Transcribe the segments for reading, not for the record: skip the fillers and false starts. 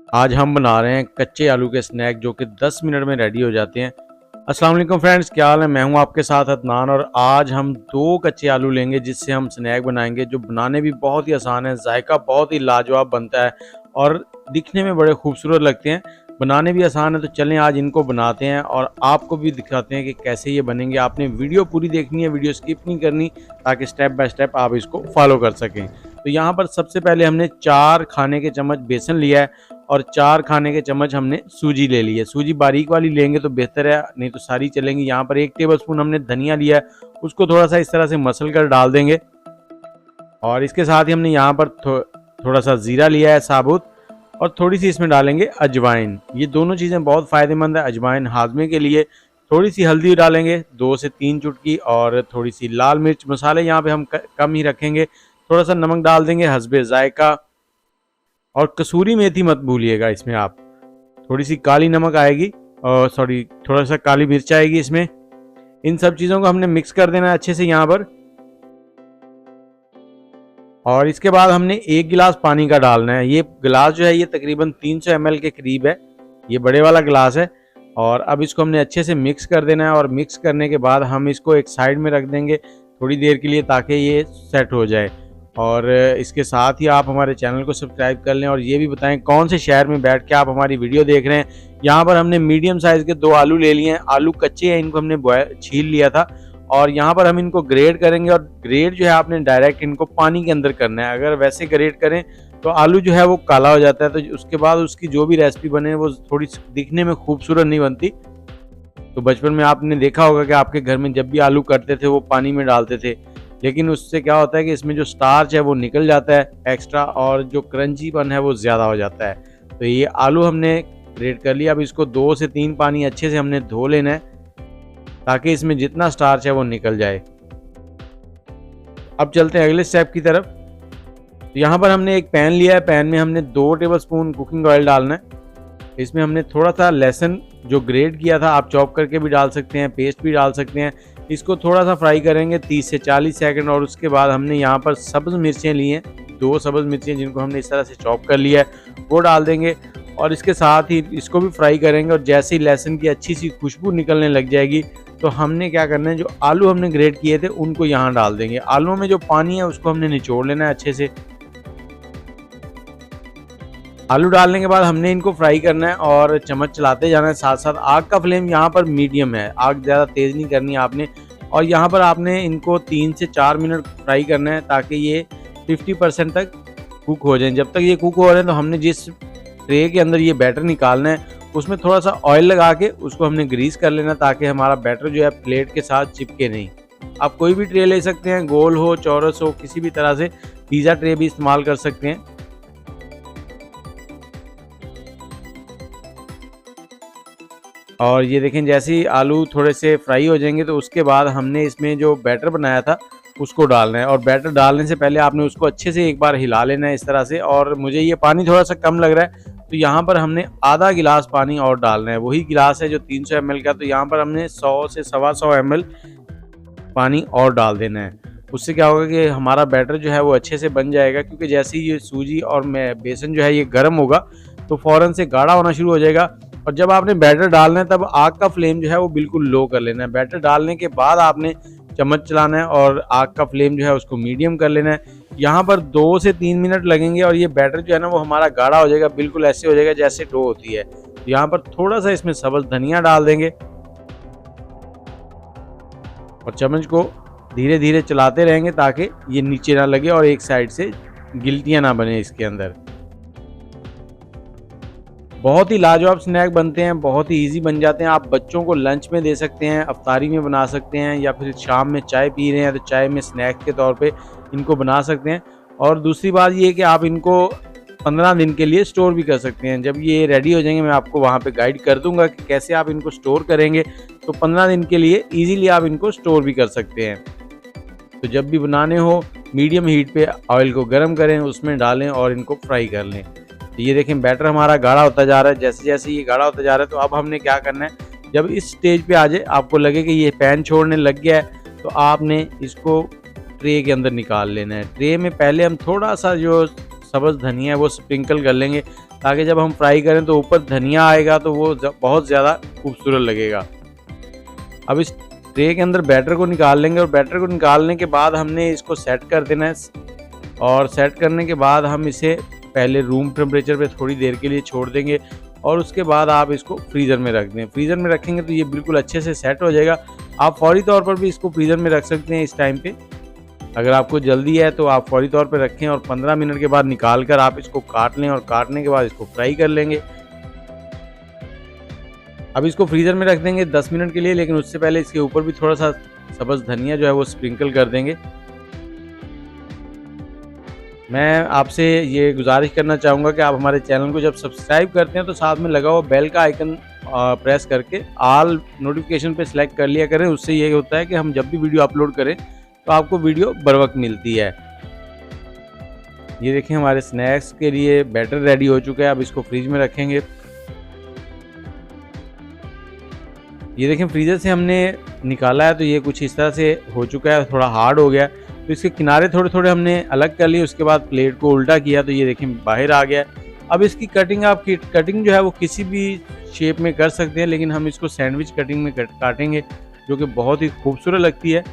आज हम बना रहे हैं कच्चे आलू के स्नैक जो कि 10 मिनट में रेडी हो जाते हैं। अस्सलाम वालेकुम फ्रेंड्स, क्या हाल है। मैं हूं आपके साथ अदनान और आज हम 2 कच्चे आलू लेंगे जिससे हम स्नैक बनाएंगे जो बनाने भी बहुत ही आसान है, जायका बहुत ही लाजवाब बनता है और दिखने में बड़े खूबसूरत लगते हैं। बनाने भी आसान है, तो चलें आज इनको बनाते हैं और आपको भी दिखाते हैं कि कैसे ये बनेंगे। आपने वीडियो पूरी देखनी है, वीडियो स्किप नहीं करनी, ताकि स्टेप बाय स्टेप आप इसको फॉलो कर सकें। तो यहाँ पर सबसे पहले हमने 4 खाने के चम्मच बेसन लिया है और 4 खाने के चम्मच हमने सूजी ले ली है। सूजी बारीक वाली लेंगे तो बेहतर है, नहीं तो सारी चलेंगी। यहाँ पर 1 टेबलस्पून हमने धनिया लिया है, उसको थोड़ा सा इस तरह से मसल कर डाल देंगे। और इसके साथ ही हमने यहाँ पर थोड़ा सा ज़ीरा लिया है साबुत, और थोड़ी सी इसमें डालेंगे अजवाइन। ये दोनों चीज़ें बहुत फ़ायदेमंद है अजवाइन हाजमे के लिए। थोड़ी सी हल्दी डालेंगे 2 से 3 चुटकी, और थोड़ी सी लाल मिर्च। मसाले यहाँ पे हम कम ही रखेंगे। थोड़ा सा नमक डाल देंगे हस्बे जायका, और कसूरी मेथी मत भूलिएगा इसमें आप। थोड़ी सी काली नमक आएगी, और सॉरी थोड़ा सा काली मिर्च आएगी इसमें। इन सब चीज़ों को हमने मिक्स कर देना है अच्छे से यहाँ पर। और इसके बाद हमने 1 गिलास पानी का डालना है। ये गिलास जो है ये तकरीबन 300 ml के करीब है, ये बड़े वाला गिलास है। और अब इसको हमने अच्छे से मिक्स कर देना है, और मिक्स करने के बाद हम इसको एक साइड में रख देंगे थोड़ी देर के लिए, ताकि ये सेट हो जाए। और इसके साथ ही आप हमारे चैनल को सब्सक्राइब कर लें और ये भी बताएं कौन से शहर में बैठ के आप हमारी वीडियो देख रहे हैं। यहाँ पर हमने मीडियम साइज़ के 2 आलू ले लिए हैं। आलू कच्चे हैं, इनको हमने छील लिया था। और यहाँ पर हम इनको ग्रेड करेंगे, और ग्रेड जो है आपने डायरेक्ट इनको पानी के अंदर करना है। अगर वैसे ग्रेड करें तो आलू जो है वो काला हो जाता है, तो उसके बाद उसकी जो भी रेसिपी बने वो थोड़ी दिखने में खूबसूरत नहीं बनती। तो बचपन में आपने देखा होगा कि आपके घर में जब भी आलू कटते थे वो पानी में डालते थे, लेकिन उससे क्या होता है कि इसमें जो स्टार्च है वो निकल जाता है एक्स्ट्रा, और जो क्रंचीपन है वो ज़्यादा हो जाता है। तो ये आलू हमने ग्रेड कर लिया। अब इसको 2 से 3 पानी अच्छे से हमने धो लेना है, ताकि इसमें जितना स्टार्च है वो निकल जाए। अब चलते हैं अगले स्टेप की तरफ। तो यहाँ पर हमने एक पैन लिया है, पैन में हमने 2 टेबलस्पून कुकिंग ऑयल डालना है। इसमें हमने थोड़ा सा लहसुन जो ग्रेट किया था, आप चॉप करके भी डाल सकते हैं, पेस्ट भी डाल सकते हैं। इसको थोड़ा सा फ्राई करेंगे 30 से 40 सेकंड। और उसके बाद हमने यहाँ पर सब्ज़ मिर्चें ली हैं, 2 सब्ज़ मिर्चें जिनको हमने इस तरह से चॉप कर लिया है, वो डाल देंगे। और इसके साथ ही इसको भी फ्राई करेंगे। और जैसे ही लहसुन की अच्छी सी खुशबू निकलने लग जाएगी, तो हमने क्या करना है, जो आलू हमने ग्रेट किए थे उनको यहाँ डाल देंगे। आलू में जो पानी है उसको हमने निचोड़ लेना है अच्छे से। आलू डालने के बाद हमने इनको फ्राई करना है और चम्मच चलाते जाना है साथ साथ। आग का फ्लेम यहाँ पर मीडियम है, आग ज़्यादा तेज़ नहीं करनी है आपने। और यहाँ पर आपने इनको 3 से 4 मिनट फ्राई करना है, ताकि ये 50% तक कुक हो जाए। जब तक ये कुक हो रहे हैं तो हमने जिस ट्रे के अंदर ये बैटर निकालना है उसमें थोड़ा सा ऑयल लगा के उसको हमने ग्रीस कर लेना, ताकि हमारा बैटर जो है प्लेट के साथ चिपके नहीं। आप कोई भी ट्रे ले सकते हैं, गोल हो, चौरस हो, किसी भी तरह से। पिज़्ज़ा ट्रे भी इस्तेमाल कर सकते हैं। और ये देखें, जैसे ही आलू थोड़े से फ्राई हो जाएंगे तो उसके बाद हमने इसमें जो बैटर बनाया था उसको डालना है। और बैटर डालने से पहले आपने उसको अच्छे से एक बार हिला लेना है इस तरह से। और मुझे ये पानी थोड़ा सा कम लग रहा है, तो यहाँ पर हमने आधा गिलास पानी और डालना है। वही गिलास है जो 300 ml का, तो यहाँ पर हमने 100 से 125 ml पानी और डाल देना है। उससे क्या होगा कि हमारा बैटर जो है वो अच्छे से बन जाएगा, क्योंकि जैसे ही ये सूजी और बेसन जो है ये गर्म होगा तो फ़ौरन से गाढ़ा होना शुरू हो जाएगा। और जब आपने बैटर डालना है तब आग का फ्लेम जो है वो बिल्कुल लो कर लेना है। बैटर डालने के बाद आपने चम्मच चलाना है और आग का फ्लेम जो है उसको मीडियम कर लेना है। यहाँ पर 2 से 3 मिनट लगेंगे और ये बैटर जो है ना वो हमारा गाढ़ा हो जाएगा, बिल्कुल ऐसे हो जाएगा जैसे डो होती है। तो यहाँ पर थोड़ा सा इसमें सब्ज़ धनिया डाल देंगे और चम्मच को धीरे धीरे चलाते रहेंगे, ताकि ये नीचे ना लगे और एक साइड से गिल्टियाँ ना बने इसके अंदर। बहुत ही लाजवाब स्नैक बनते हैं, बहुत ही इजी बन जाते हैं। आप बच्चों को लंच में दे सकते हैं, अफ्तारी में बना सकते हैं, या फिर शाम में चाय पी रहे हैं तो चाय में स्नैक के तौर पे इनको बना सकते हैं। और दूसरी बात ये है कि आप इनको 15 दिन के लिए स्टोर भी कर सकते हैं। जब ये रेडी हो जाएंगे मैं आपको वहाँ पे गाइड कर दूंगा कि कैसे आप इनको स्टोर करेंगे। तो 15 दिन के लिए ईजीली आप इनको स्टोर भी कर सकते हैं। तो जब भी बनाने हो मीडियम हीट पे ऑयल को गर्म करें, उसमें डालें और इनको फ्राई कर लें। तो ये देखें बैटर हमारा गाढ़ा होता जा रहा है। जैसे जैसे ये गाढ़ा होता जा रहा है तो अब हमने क्या करना है, जब इस स्टेज पे आ जाए, आपको लगे कि ये पैन छोड़ने लग गया है, तो आपने इसको ट्रे के अंदर निकाल लेना है। ट्रे में पहले हम थोड़ा सा जो सब्ज़ धनिया है वो स्प्रिंकल कर लेंगे, ताकि जब हम फ्राई करें तो ऊपर धनिया आएगा तो वो बहुत ज़्यादा खूबसूरत लगेगा। अब इस ट्रे के अंदर बैटर को निकाल लेंगे और बैटर को निकालने के बाद हमने इसको सेट कर देना है और सेट करने के बाद हम इसे पहले रूम टेम्परेचर पे थोड़ी देर के लिए छोड़ देंगे और उसके बाद आप इसको फ्रीज़र में रख दें। फ्रीज़र में रखेंगे तो ये बिल्कुल अच्छे से सेट हो जाएगा। आप फौरी तौर पर भी इसको फ्रीज़र में रख सकते हैं इस टाइम पे। अगर आपको जल्दी है तो आप फौरी तौर पे रखें और 15 मिनट के बाद निकाल कर आप इसको काट लें और काटने के बाद इसको फ्राई कर लेंगे। अब इसको फ्रीज़र में रख देंगे 10 मिनट के लिए, लेकिन उससे पहले इसके ऊपर भी थोड़ा सा सब्ज़ धनिया जो है वो स्प्रिंकल कर देंगे। मैं आपसे ये गुजारिश करना चाहूँगा कि आप हमारे चैनल को जब सब्सक्राइब करते हैं तो साथ में लगा हुआ बेल का आइकन प्रेस करके ऑल नोटिफिकेशन पे सिलेक्ट कर लिया करें। उससे ये होता है कि हम जब भी वीडियो अपलोड करें तो आपको वीडियो बर वक्त मिलती है। ये देखिए हमारे स्नैक्स के लिए बैटर रेडी हो चुका है। अब इसको फ्रिज में रखेंगे। ये देखें फ्रीज़र से हमने निकाला है तो ये कुछ इस तरह से हो चुका है, थोड़ा हार्ड हो गया। तो इसके किनारे थोड़े थोड़े हमने अलग कर लिए, उसके बाद प्लेट को उल्टा किया तो ये देखें बाहर आ गया। अब इसकी कटिंग जो है वो किसी भी शेप में कर सकते हैं, लेकिन हम इसको सैंडविच कटिंग में काटेंगे जो कि बहुत ही खूबसूरत लगती है।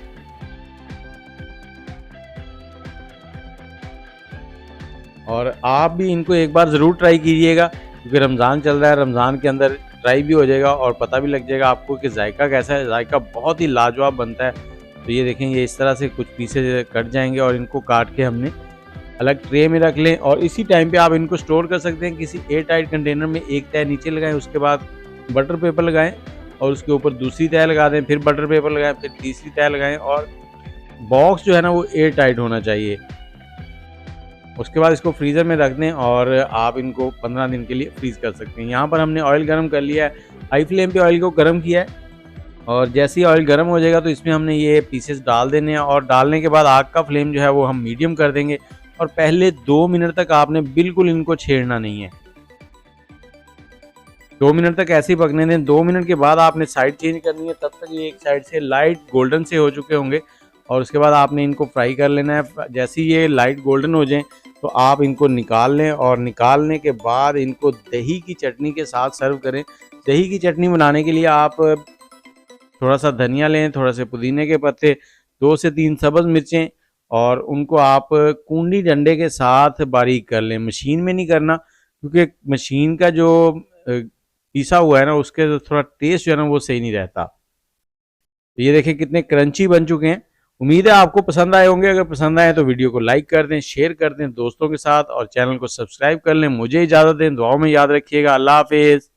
और आप भी इनको एक बार ज़रूर ट्राई कीजिएगा क्योंकि रमज़ान चल रहा है। रमज़ान के अंदर ट्राई भी हो जाएगा और पता भी लग जाएगा आपको कि जायका कैसा है। जायका बहुत ही लाजवाब बनता है। तो ये देखें ये इस तरह से कुछ पीसेज कट जाएंगे और इनको काट के हमने अलग ट्रे में रख लें और इसी टाइम पे आप इनको स्टोर कर सकते हैं किसी एयर टाइट कंटेनर में। एक तह नीचे लगाएं, उसके बाद बटर पेपर लगाएं और उसके ऊपर दूसरी तह लगा दें, फिर बटर पेपर लगाएं, फिर तीसरी तह लगाएं और बॉक्स जो है ना वो एयर टाइट होना चाहिए। उसके बाद इसको फ्रीज़र में रख दें और आप इनको 15 दिन के लिए फ्रीज़ कर सकते हैं। यहाँ पर हमने ऑयल गर्म कर लिया है, हाई फ्लेम पे ऑयल को गर्म किया है और जैसे ही ऑयल गर्म हो जाएगा तो इसमें हमने ये पीसेस डाल देने हैं और डालने के बाद आग का फ्लेम जो है वो हम मीडियम कर देंगे और पहले 2 मिनट तक आपने बिल्कुल इनको छेड़ना नहीं है। 2 मिनट तक ऐसे ही पकने दें। 2 मिनट के बाद आपने साइड चेंज करनी है, तब तक ये एक साइड से लाइट गोल्डन से हो चुके होंगे और उसके बाद आपने इनको फ्राई कर लेना है। जैसे ही ये लाइट गोल्डन हो जाएं तो आप इनको निकाल लें और निकालने के बाद इनको दही की चटनी के साथ सर्व करें। दही की चटनी बनाने के लिए आप थोड़ा सा धनिया लें, थोड़ा से पुदीने के पत्ते, 2 से 3 सब्ज़ मिर्चें और उनको आप कूंडी डंडे के साथ बारीक कर लें। मशीन में नहीं करना क्योंकि मशीन का जो पीसा हुआ है ना उसके थोड़ा टेस्ट जो है ना वो सही नहीं रहता। ये देखें कितने क्रंची बन चुके हैं। उम्मीद है आपको पसंद आए होंगे। अगर पसंद आए तो वीडियो को लाइक कर दें, शेयर कर दें दोस्तों के साथ और चैनल को सब्सक्राइब कर लें। मुझे इजाज़त दें, दुआओं में याद रखिएगा। अल्लाह हाफिज़।